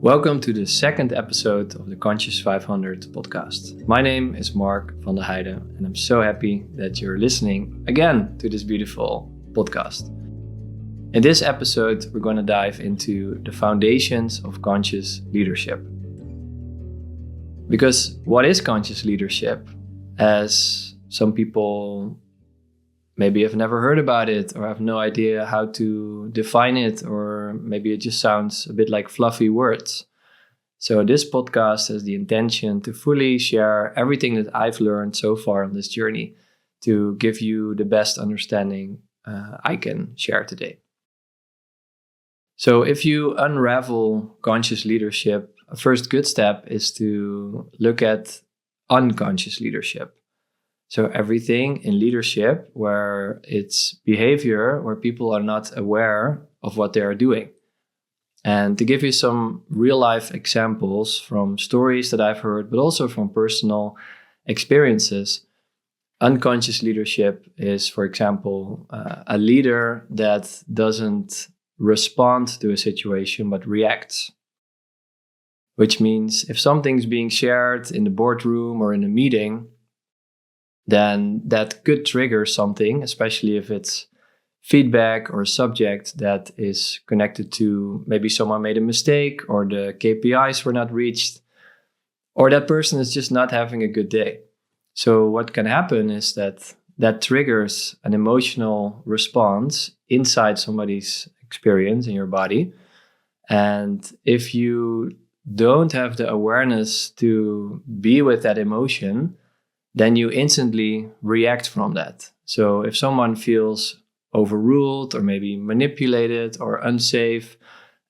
Welcome to the second episode of the Conscious 500 podcast. My name is Mark van der Heijden, and I'm so happy that you're listening again to this beautiful podcast. In this episode, we're going to dive into the foundations of conscious leadership. Because what is conscious leadership? As some people maybe have never heard about it or have no idea how to define it, or maybe it just sounds a bit like fluffy words. So this podcast has the intention to fully share everything that I've learned so far on this journey to give you the best understanding I can share today. So if you unravel conscious leadership, a first good step is to look at unconscious leadership. So everything in leadership where it's behavior, where people are not aware of what they are doing. And to give you some real life examples from stories that I've heard, but also from personal experiences, unconscious leadership is, for example, a leader that doesn't respond to a situation, but reacts. Which means if something's being shared in the boardroom or in a meeting, then that could trigger something, especially if it's feedback or a subject that is connected to maybe someone made a mistake or the KPIs were not reached, or that person is just not having a good day. So what can happen is that triggers an emotional response inside somebody's experience in your body. And if you don't have the awareness to be with that emotion, then you instantly react from that. So if someone feels overruled or maybe manipulated or unsafe,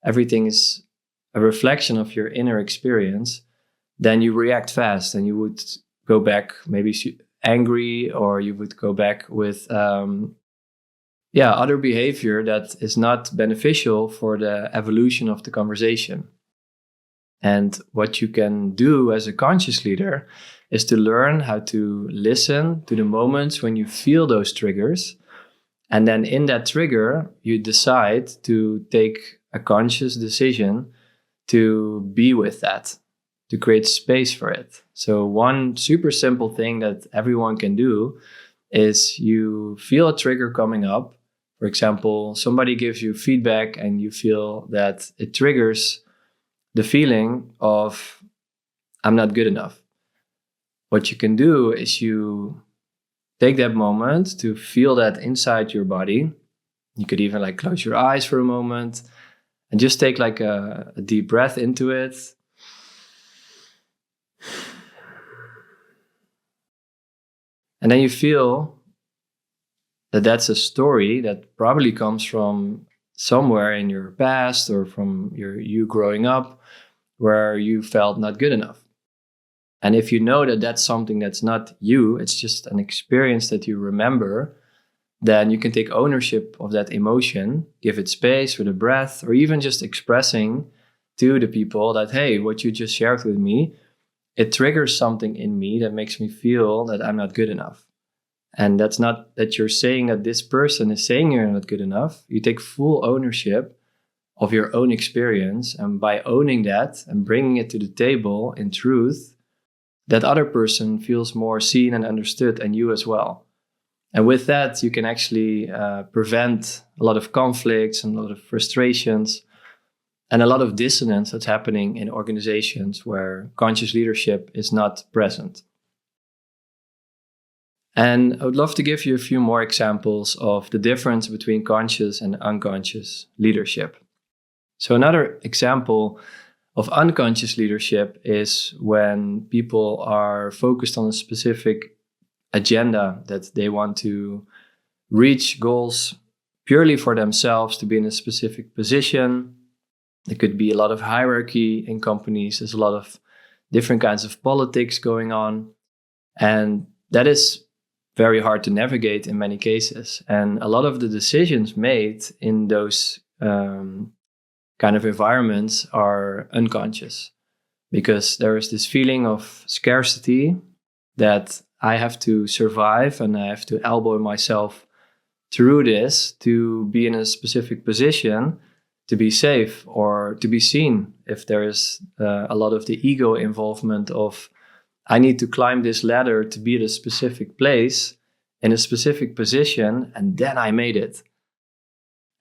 everything is a reflection of your inner experience, then you react fast and you would go back maybe angry, or you would go back with other behavior that is not beneficial for the evolution of the conversation. And what you can do as a conscious leader is to learn how to listen to the moments when you feel those triggers. And then in that trigger, you decide to take a conscious decision to be with that, to create space for it. So one super simple thing that everyone can do is you feel a trigger coming up. For example, somebody gives you feedback and you feel that it triggers the feeling of, I'm not good enough. What you can do is you take that moment to feel that inside your body. You could even close your eyes for a moment and just take a deep breath into it. And then you feel that that's a story that probably comes from somewhere in your past or from you growing up where you felt not good enough. And if you know that that's something that's not you, it's just an experience that you remember, then you can take ownership of that emotion, give it space with a breath, or even just expressing to the people that, hey, what you just shared with me, it triggers something in me that makes me feel that I'm not good enough. And that's not that you're saying that this person is saying you're not good enough. You take full ownership of your own experience. And by owning that and bringing it to the table in truth, that other person feels more seen and understood, and you as well. And with that, you can actually prevent a lot of conflicts and a lot of frustrations and a lot of dissonance that's happening in organizations where conscious leadership is not present. And I would love to give you a few more examples of the difference between conscious and unconscious leadership. So another example of unconscious leadership is when people are focused on a specific agenda that they want to reach goals purely for themselves, to be in a specific position. There could be a lot of hierarchy in companies. There's a lot of different kinds of politics going on. And that is very hard to navigate in many cases. And a lot of the decisions made in those kind of environments are unconscious, because there is this feeling of scarcity that I have to survive and I have to elbow myself through this to be in a specific position to be safe or to be seen. If there is a lot of the ego involvement of, I need to climb this ladder to be at a specific place in a specific position, and then I made it.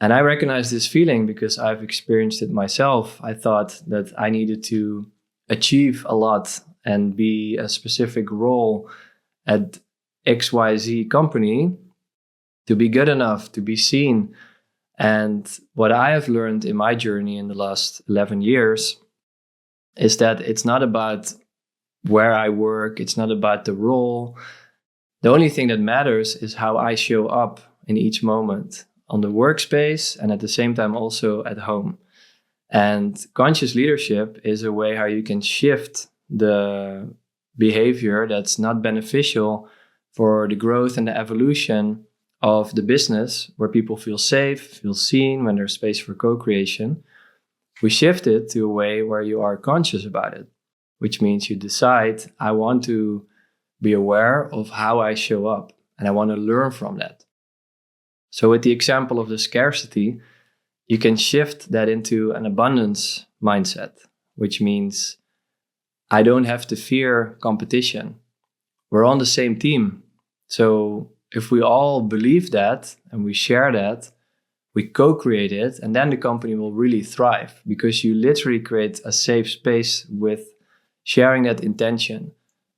And I recognize this feeling because I've experienced it myself. I thought that I needed to achieve a lot and be a specific role at XYZ company to be good enough, to be seen. And what I have learned in my journey in the last 11 years is that it's not about where I work, it's not about the role. The only thing that matters is how I show up in each moment on the workspace and at the same time also at home. And conscious leadership is a way how you can shift the behavior that's not beneficial for the growth and the evolution of the business, where people feel safe, feel seen, when there's space for co-creation. We shift it to a way where you are conscious about it, which means you decide, I want to be aware of how I show up and I want to learn from that. So with the example of the scarcity, you can shift that into an abundance mindset, which means I don't have to fear competition. We're on the same team. So if we all believe that and we share that, we co-create it, and then the company will really thrive because you literally create a safe space with sharing that intention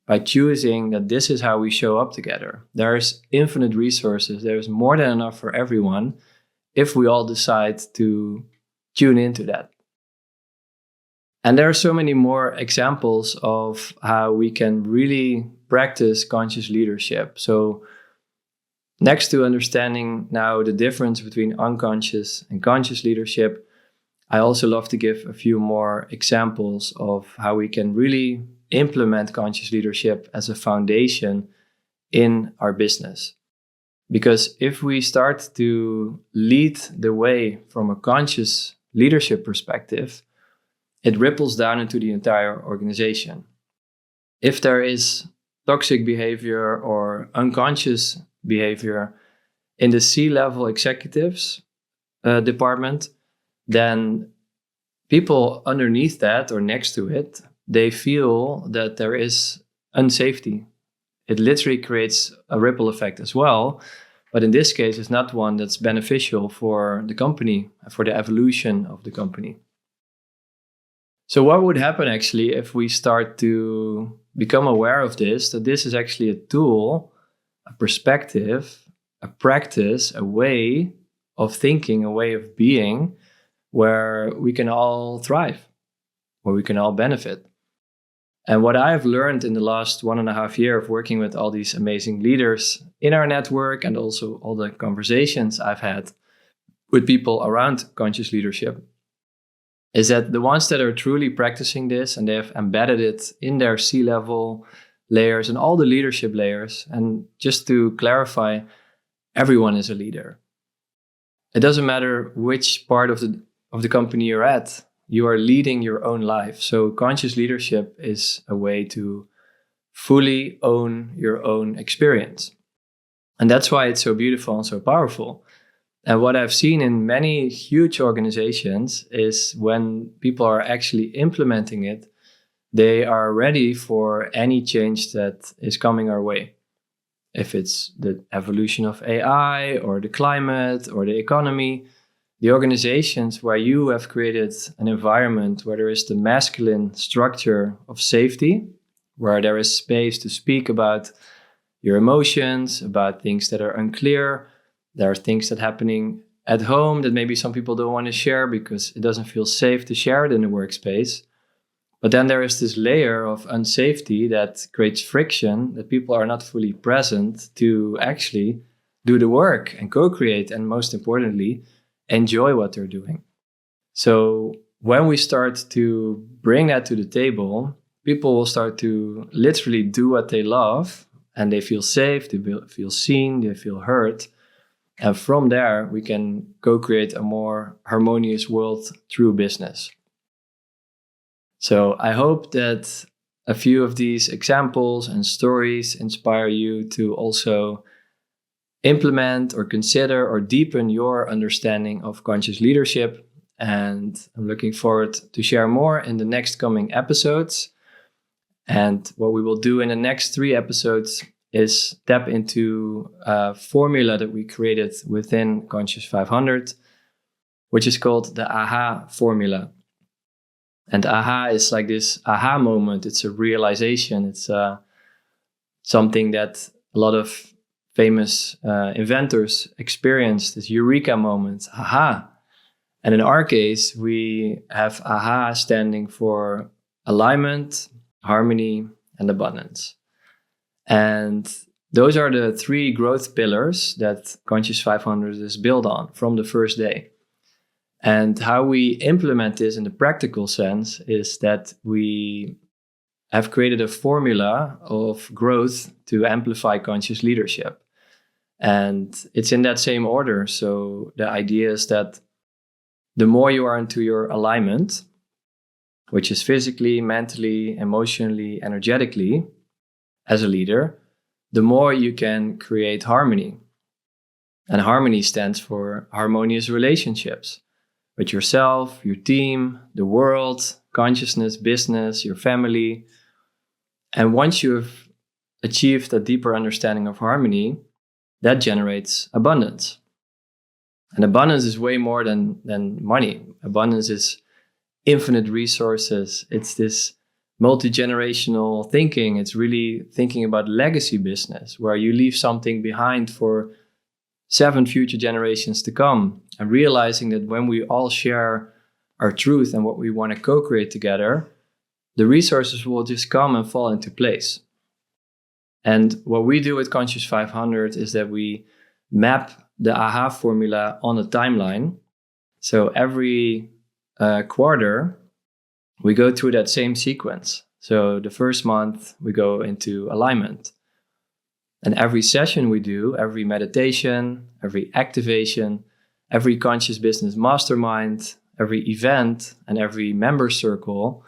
by choosing that this is how we show up together. There's infinite resources. There's more than enough for everyone if we all decide to tune into that. And there are so many more examples of how we can really practice conscious leadership. So next to understanding now the difference between unconscious and conscious leadership, I also love to give a few more examples of how we can really implement conscious leadership as a foundation in our business. Because if we start to lead the way from a conscious leadership perspective, it ripples down into the entire organization. If there is toxic behavior or unconscious behavior in the C-level executives department, then people underneath that or next to it, they feel that there is unsafety. It literally creates a ripple effect as well. But in this case, it's not one that's beneficial for the company, for the evolution of the company. So what would happen actually if we start to become aware of this, that this is actually a tool, a perspective, a practice, a way of thinking, a way of being where we can all thrive, where we can all benefit. And what I've learned in the last 1.5 years of working with all these amazing leaders in our network and also all the conversations I've had with people around conscious leadership is that the ones that are truly practicing this and they have embedded it in their C-level layers and all the leadership layers, and just to clarify, everyone is a leader. It doesn't matter which part of the company you're at, you are leading your own life. So conscious leadership is a way to fully own your own experience. And that's why it's so beautiful and so powerful. And what I've seen in many huge organizations is when people are actually implementing it, they are ready for any change that is coming our way. If it's the evolution of AI or the climate or the economy, the organizations where you have created an environment where there is the masculine structure of safety, where there is space to speak about your emotions, about things that are unclear. There are things that are happening at home that maybe some people don't want to share because it doesn't feel safe to share it in the workspace. But then there is this layer of unsafety that creates friction, that people are not fully present to actually do the work and co-create, and most importantly, enjoy what they're doing. So when we start to bring that to the table, people will start to literally do what they love, and they feel safe, they feel seen, they feel heard. And from there, we can co-create a more harmonious world through business. So I hope that a few of these examples and stories inspire you to also implement or consider or deepen your understanding of conscious leadership. and I'm looking forward to share more in the next coming episodes. And what we will do in the next 3 episodes is tap into a formula that we created within Conscious 500, which is called the AHA formula. And AHA is like this aha moment. It's a realization. It's something that a lot of famous inventors experienced, this eureka moment, aha. And in our case, we have AHA standing for alignment, harmony, and abundance. And those are the 3 growth pillars that Conscious 500 is built on from the first day. And how we implement this in the practical sense is that we have created a formula of growth to amplify conscious leadership. And it's in that same order. So the idea is that the more you are into your alignment, which is physically, mentally, emotionally, energetically, as a leader, the more you can create harmony. And harmony stands for harmonious relationships with yourself, your team, the world, consciousness, business, your family. And once you've achieved a deeper understanding of harmony, that generates abundance. And abundance is way more than money. Abundance is infinite resources. It's this multi-generational thinking. It's really thinking about legacy business, where you leave something behind for 7 future generations to come, and realizing that when we all share our truth and what we want to co-create together, the resources will just come and fall into place. And what we do with Conscious 500 is that we map the AHA formula on a timeline. So every quarter, we go through that same sequence. So the first month, we go into alignment. And every session we do, every meditation, every activation, every conscious business mastermind, every event, and every member circle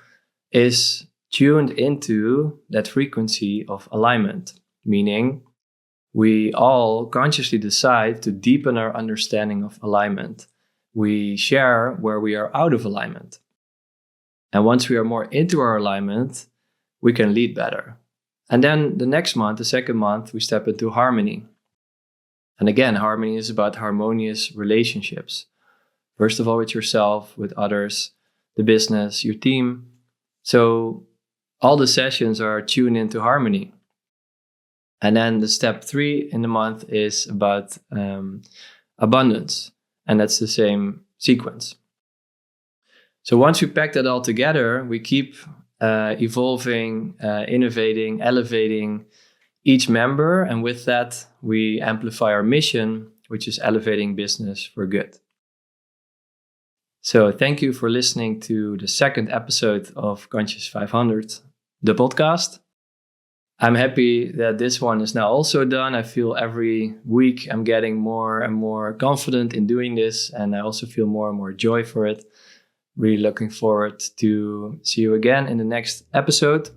is tuned into that frequency of alignment, meaning we all consciously decide to deepen our understanding of alignment. We share where we are out of alignment. And once we are more into our alignment, we can lead better. And then the next month, the second month, we step into harmony. And again, harmony is about harmonious relationships. First of all, with yourself, with others, the business, your team. So all the sessions are tuned into harmony. And then the step 3 in the month is about abundance. And that's the same sequence. So once we pack that all together, we keep evolving, innovating, elevating each member. And with that, we amplify our mission, which is elevating business for good. So thank you for listening to the second episode of Conscious 500, the podcast. I'm happy that this one is now also done. I feel every week I'm getting more and more confident in doing this, and I also feel more and more joy for it. Really looking forward to see you again in the next episode.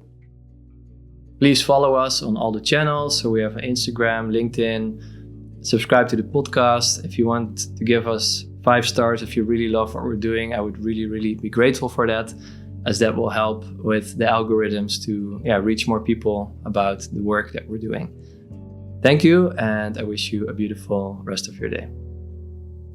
Please follow us on all the channels. So we have Instagram, LinkedIn. Subscribe to the podcast. If you want to give us 5 stars, if you really love what we're doing, I would really, really be grateful for that, as that will help with the algorithms to reach more people about the work that we're doing. Thank you, and I wish you a beautiful rest of your day.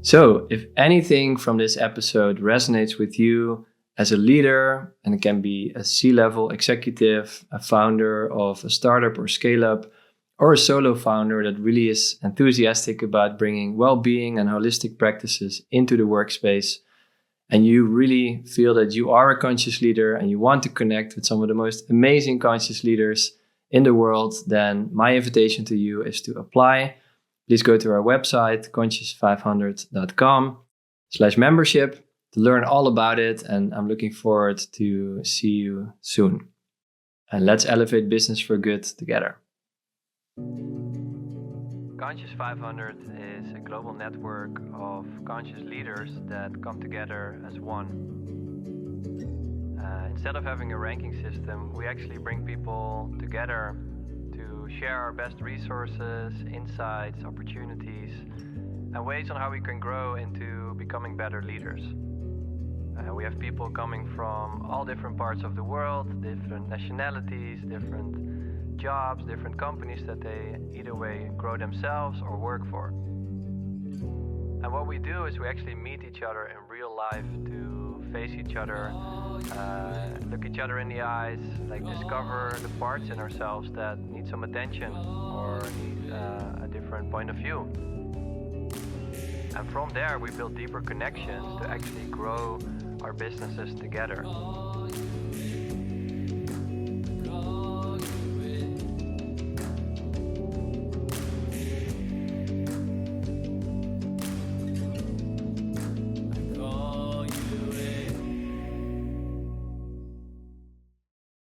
So if anything from this episode resonates with you as a leader, and it can be a C-level executive, a founder of a startup or scale-up, or a solo founder that really is enthusiastic about bringing well-being and holistic practices into the workspace, and you really feel that you are a conscious leader and you want to connect with some of the most amazing conscious leaders in the world, then my invitation to you is to apply. Please go to our website, conscious500.com/membership to learn all about it. And I'm looking forward to see you soon. And let's elevate business for good together. Conscious 500 is a global network of conscious leaders that come together as one. Instead of having a ranking system, we actually bring people together to share our best resources, insights, opportunities, and ways on how we can grow into becoming better leaders. We have people coming from all different parts of the world, different nationalities, different jobs, different companies that they either way grow themselves or work for. And what we do is we actually meet each other in real life to face each other, look each other in the eyes, like discover the parts in ourselves that need some attention or need a different point of view. And from there we build deeper connections to actually grow our businesses together.